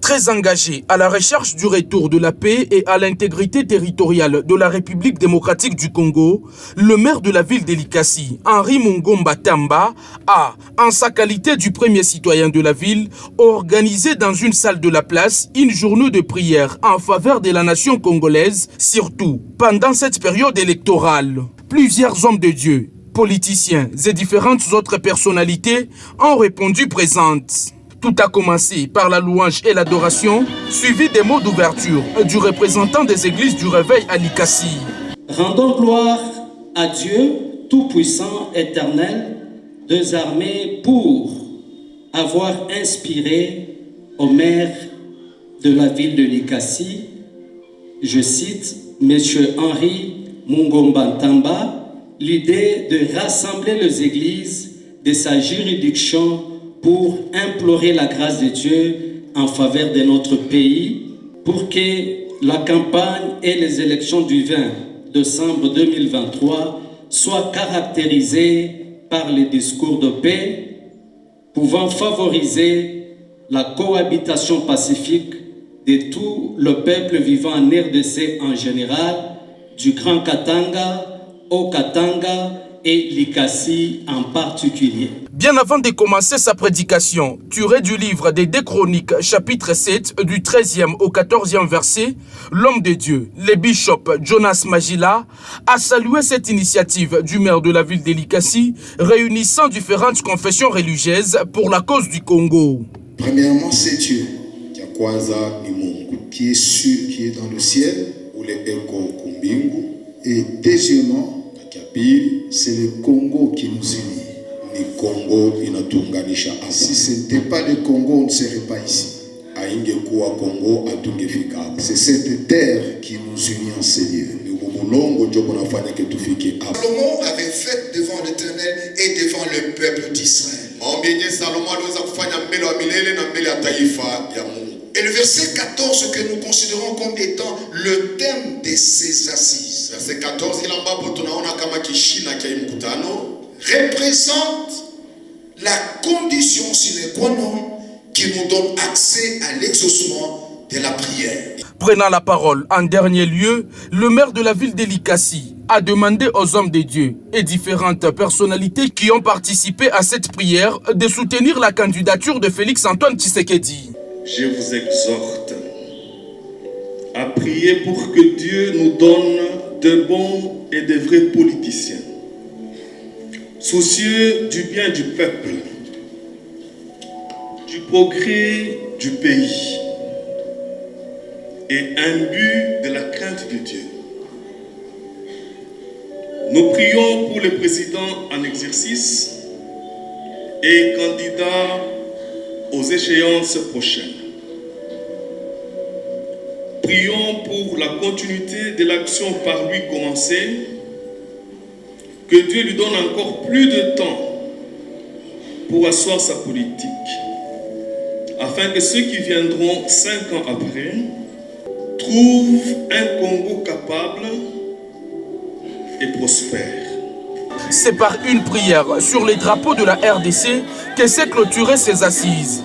Très engagé à la recherche du retour de la paix et à l'intégrité territoriale de la République démocratique du Congo, le maire de la ville d'Elikasi, Henri Mungomba Tamba, a, en sa qualité du premier citoyen de la ville, organisé dans une salle de la place une journée de prière en faveur de la nation congolaise, surtout pendant cette période électorale. Plusieurs hommes de Dieu, politiciens et différentes autres personnalités ont répondu présentes. Tout a commencé par la louange et l'adoration, suivi des mots d'ouverture du représentant des églises du Réveil à Likasi. Rendons gloire à Dieu, tout-puissant, éternel, des armées, pour avoir inspiré au maire de la ville de Likasi, je cite, M. Henri Mungomba Tamba, l'idée de rassembler les églises de sa juridiction pour implorer la grâce de Dieu en faveur de notre pays, pour que la campagne et les élections du 20 décembre 2023 soient caractérisées par les discours de paix, pouvant favoriser la cohabitation pacifique de tout le peuple vivant en RDC en général, du Grand Katanga au Katanga et Likasi en particulier. Bien avant de commencer sa prédication, tirée du livre des 2 Chroniques, chapitre 7, du 13e au 14e verset, l'homme de Dieu, le bishop Jonas Magila, a salué cette initiative du maire de la ville d'Elikasi, réunissant différentes confessions religieuses pour la cause du Congo. Premièrement, c'est Dieu, qui est sûr, qui est dans le ciel, ou les échos kumbingu. Et deuxièmement, c'est le Congo qui nous unit. Le Congo inatunganisha. Si ce n'était pas le Congo, on ne serait pas ici. C'est cette terre qui nous unit en ces lieux. Salomon avait fait devant l'Éternel et devant le peuple d'Israël. Et le verset 14 que nous considérons comme étant le thème de ces assises. Verset 14, représente la condition sine qua non qui nous donne accès à l'exaucement de la prière. Prenant la parole en dernier lieu, le maire de la ville d'Elikasi a demandé aux hommes de Dieu et différentes personnalités qui ont participé à cette prière de soutenir la candidature de Félix-Antoine Tshisekedi. Je vous exhorte à prier pour que Dieu nous donne de bons et de vrais politiciens, soucieux du bien du peuple, du progrès du pays et imbus de la crainte de Dieu. Nous prions pour le président en exercice et candidat aux échéances prochaines. Prions pour la continuité de l'action par lui commencée, que Dieu lui donne encore plus de temps pour asseoir sa politique, afin que ceux qui viendront 5 ans après trouvent un Congo capable et prospère. C'est par une prière sur les drapeaux de la RDC que s'est clôturée ces assises.